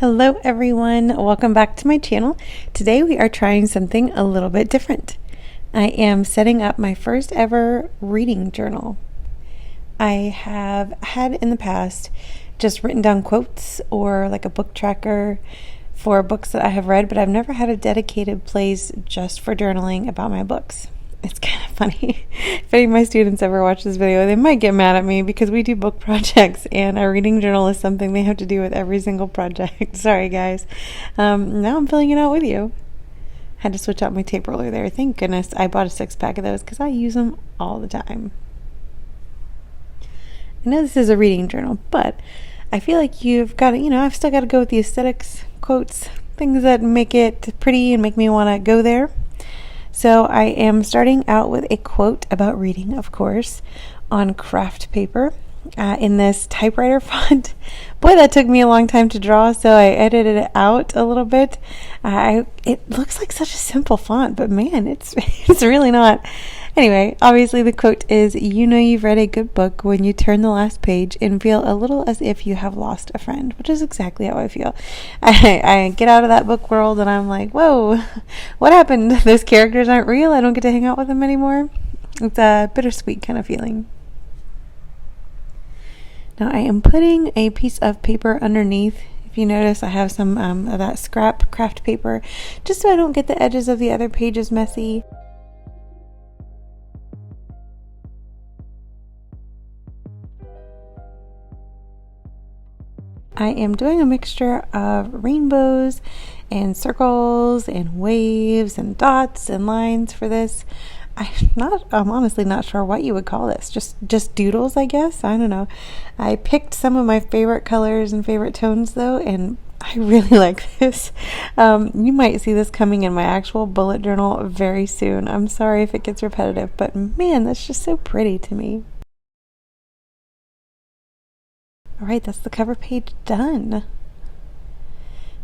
Hello everyone, welcome back to my channel. Today we are trying something a little bit different. I am setting up my first ever reading journal. I have had in the past just written down quotes or like a book tracker for books that I have read, but I've never had a dedicated place just for journaling about my books. It's kind of funny. If any of my students ever watch this video, they might get mad at me because we do book projects and a reading journal is something they have to do with every single project. Sorry, guys. Now I'm filling it out with you. Had to switch out my tape roller there. Thank goodness I bought a 6-pack of those because I use them all the time. I know this is a reading journal, but I feel like you've got to, I've still got to go with the aesthetics, quotes, things that make it pretty and make me want to go there. So I am starting out with a quote about reading, of course, on craft paper in this typewriter font. Boy, that took me a long time to draw, so I edited it out a little bit. It looks like such a simple font, but man, it's really not. Anyway, obviously the quote is, "You know you've read a good book when you turn the last page and feel a little as if you have lost a friend," which is exactly how I feel. I get out of that book world and I'm like, whoa, what happened? Those characters aren't real. I don't get to hang out with them anymore. It's a bittersweet kind of feeling. Now I am putting a piece of paper underneath. If you notice, I have some of that scrap craft paper just so I don't get the edges of the other pages messy. I am doing a mixture of rainbows and circles and waves and dots and lines for this. I'm honestly not sure what you would call this. Just doodles, I guess. I don't know. I picked some of my favorite colors and favorite tones though, and I really like this. You might see this coming in my actual bullet journal very soon. I'm sorry if it gets repetitive, but man, that's just so pretty to me. Alright, that's the cover page done.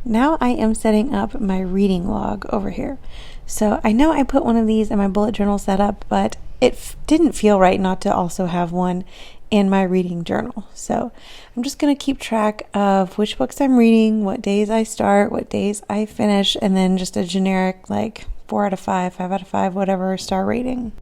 Now I am setting up my reading log over here. So I know I put one of these in my bullet journal setup, but it didn't feel right not to also have one in my reading journal. So I'm just going to keep track of which books I'm reading, what days I start, what days I finish, and then just a generic like 4 out of 5, 5 out of 5, whatever star rating.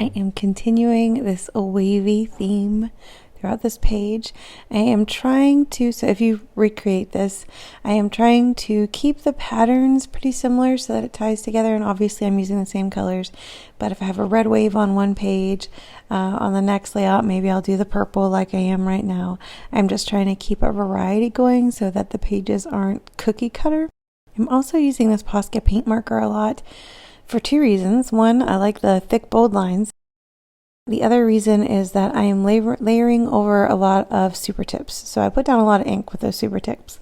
I am continuing this wavy theme throughout this page. I am trying to, so if you recreate this, I am trying to keep the patterns pretty similar so that it ties together, and obviously I'm using the same colors, but if I have a red wave on one page, on the next layout maybe I'll do the purple like I am right now. I'm just trying to keep a variety going so that the pages aren't cookie cutter. I'm also using this Posca paint marker a lot for two reasons. One, I like the thick bold lines. The other reason is that I am layering over a lot of super tips. So I put down a lot of ink with those super tips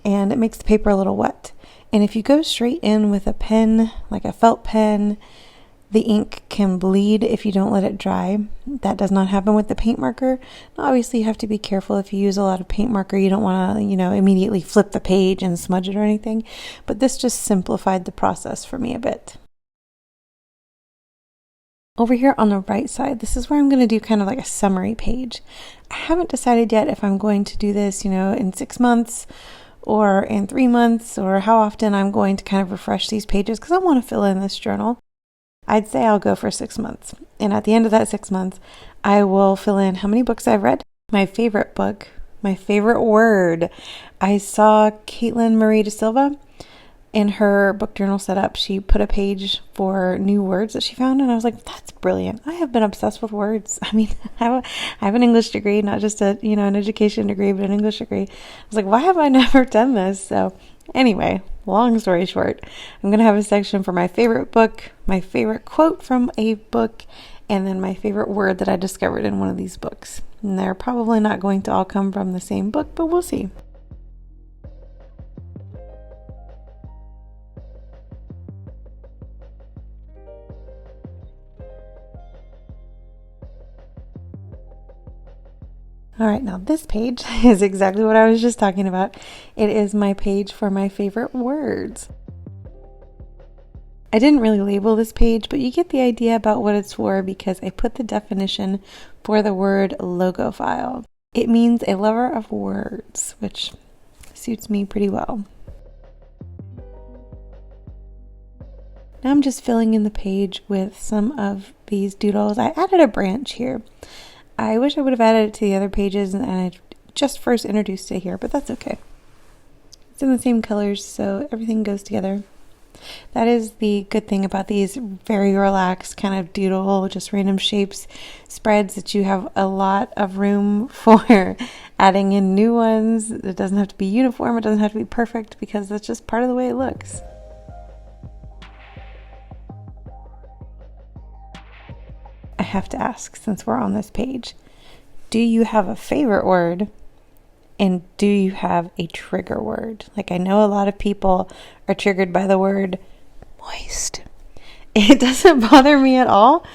and it makes the paper a little wet. And if you go straight in with a pen, like a felt pen, the ink can bleed if you don't let it dry. That does not happen with the paint marker. Now, obviously you have to be careful if you use a lot of paint marker. You don't want to, immediately flip the page and smudge it or anything. But this just simplified the process for me a bit. Over here on the right side, this is where I'm going to do kind of like a summary page. I haven't decided yet if I'm going to do this, in 6 months or in 3 months, or how often I'm going to kind of refresh these pages because I want to fill in this journal. I'd say I'll go for 6 months. And at the end of that 6 months, I will fill in how many books I've read, my favorite book, my favorite word. I saw Caitlin Marie Da Silva in her book journal setup. She put a page for new words that she found, and I was like, that's brilliant. I have been obsessed with words. I mean, I have an English degree, not just an education degree, but an English degree. I was like, why have I never done this? So anyway, long story short, I'm going to have a section for my favorite book, my favorite quote from a book, and then my favorite word that I discovered in one of these books. And they're probably not going to all come from the same book, but we'll see. All right, now this page is exactly what I was just talking about. It is my page for my favorite words. I didn't really label this page, but you get the idea about what it's for because I put the definition for the word logophile. It means a lover of words, which suits me pretty well. Now I'm just filling in the page with some of these doodles. I added a branch here. I wish I would have added it to the other pages and I just first introduced it here, but that's okay. It's in the same colors, so everything goes together. That is the good thing about these very relaxed kind of doodle, just random shapes spreads, that you have a lot of room for adding in new ones. It doesn't have to be uniform. It doesn't have to be perfect because that's just part of the way it looks. I have to ask, since we're on this page, do you have a favorite word? And do you have a trigger word? Like, I know a lot of people are triggered by the word moist. It doesn't bother me at all,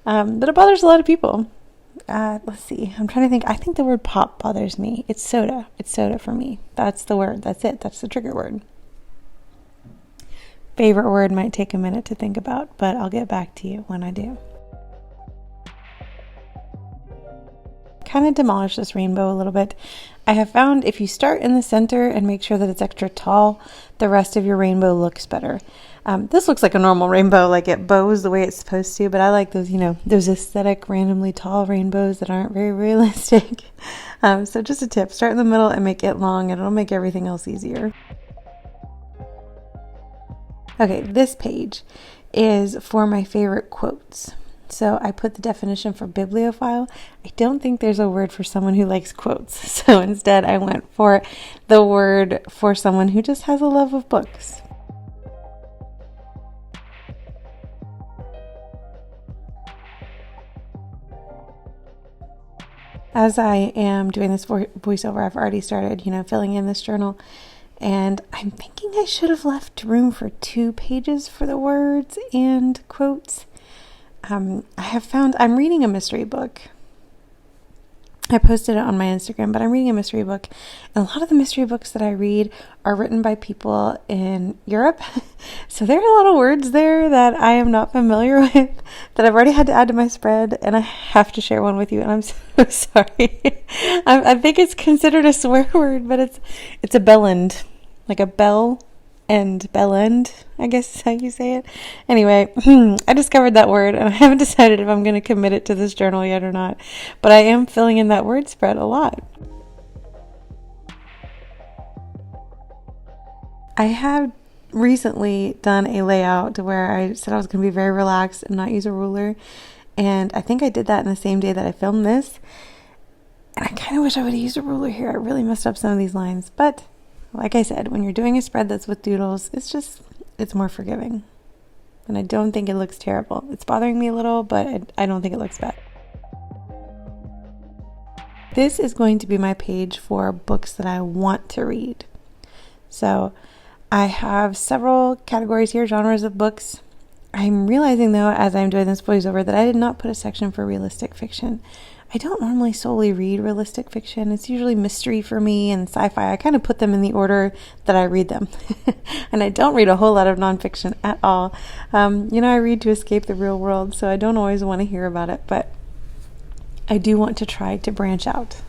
but it bothers a lot of people. Let's see. I'm trying to think. I think the word pop bothers me. It's soda. It's soda for me. That's the word. That's it. That's the trigger word. Favorite word might take a minute to think about, but I'll get back to you when I do. Kind of demolish this rainbow a little bit. I have found if you start in the center and make sure that it's extra tall, the rest of your rainbow looks better. This looks like a normal rainbow, like it bows the way it's supposed to, but I like those, those aesthetic, randomly tall rainbows that aren't very realistic. So just a tip, start in the middle and make it long, and it'll make everything else easier. Okay, this page is for my favorite quotes. So I put the definition for bibliophile. I don't think there's a word for someone who likes quotes. So instead I went for the word for someone who just has a love of books. As I am doing this voiceover, I've already started, filling in this journal. And I'm thinking I should have left room for 2 pages for the words and quotes. I have found I'm reading a mystery book. I posted it on my Instagram, but I'm reading a mystery book. And a lot of the mystery books that I read are written by people in Europe. So there are a lot of words there that I am not familiar with that I've already had to add to my spread. And I have to share one with you. And I'm so sorry. I think it's considered a swear word, but it's a bellend, like a bell. And bellend, I guess is how you say it. Anyway, I discovered that word and I haven't decided if I'm going to commit it to this journal yet or not. But I am filling in that word spread a lot. I have recently done a layout where I said I was going to be very relaxed and not use a ruler. And I think I did that in the same day that I filmed this. And I kind of wish I would have used a ruler here. I really messed up some of these lines. But like I said, when you're doing a spread that's with doodles, it's more forgiving. And I don't think it looks terrible. It's bothering me a little, but I don't think it looks bad. This is going to be my page for books that I want to read. So I have several categories here, genres of books. I'm realizing though, as I'm doing this voiceover, that I did not put a section for realistic fiction. I don't normally solely read realistic fiction. It's usually mystery for me and sci-fi. I kind of put them in the order that I read them. And I don't read a whole lot of nonfiction at all. I read to escape the real world, so I don't always want to hear about it, but I do want to try to branch out.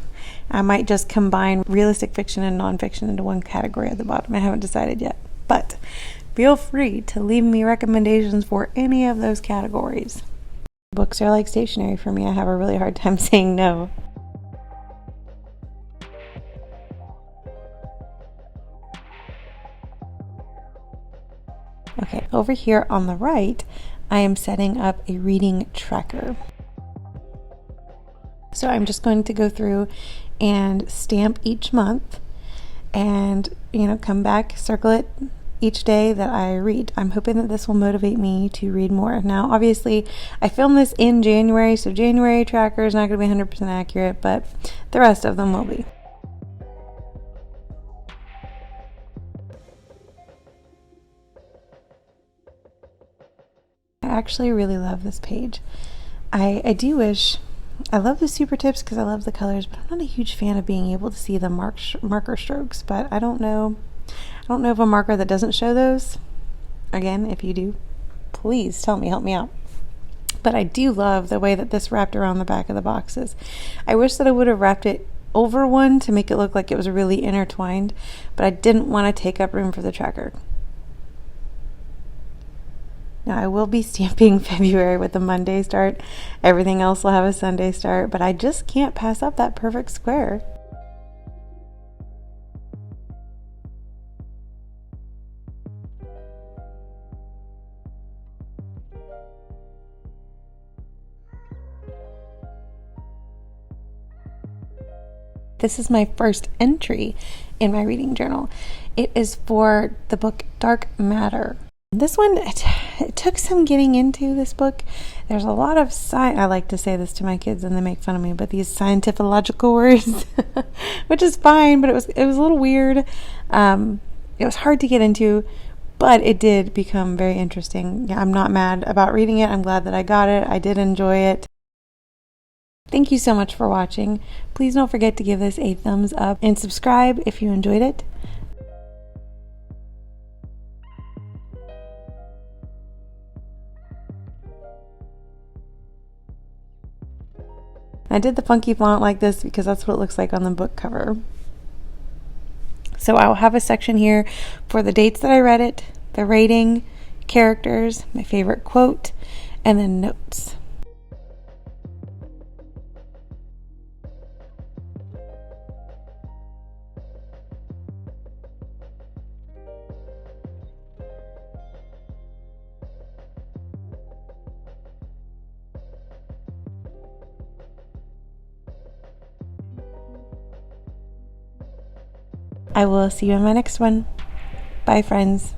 I might just combine realistic fiction and nonfiction into one category at the bottom. I haven't decided yet, but feel free to leave me recommendations for any of those categories. Books are like stationery for me. I have a really hard time saying no. Okay, over here on the right, I am setting up a reading tracker. So I'm just going to go through and stamp each month and, come back, circle it each day that I read. I'm hoping that this will motivate me to read more. Now, obviously, I filmed this in January, so January tracker is not going to be 100% accurate, but the rest of them will be. I actually really love this page. I do wish I love the super tips because I love the colors, but I'm not a huge fan of being able to see the marker strokes. But I don't know of a marker that doesn't show those. Again, if you do, please tell me, help me out. But I do love the way that this wrapped around the back of the boxes. I wish that I would have wrapped it over one to make it look like it was really intertwined, but I didn't want to take up room for the tracker. Now, I will be stamping February with a Monday start. Everything else will have a Sunday start, but I just can't pass up that perfect square. This is my first entry in my reading journal. It is for the book Dark Matter. This one, it took some getting into this book. There's a lot of I like to say this to my kids and they make fun of me, but these scientific-logical words, which is fine, but it was a little weird. It was hard to get into, but it did become very interesting. Yeah, I'm not mad about reading it. I'm glad that I got it. I did enjoy it. Thank you so much for watching. Please don't forget to give this a thumbs up and subscribe if you enjoyed it. I did the funky font like this because that's what it looks like on the book cover. So I'll have a section here for the dates that I read it, the rating, characters, my favorite quote, and then notes. I will see you in my next one. Bye, friends.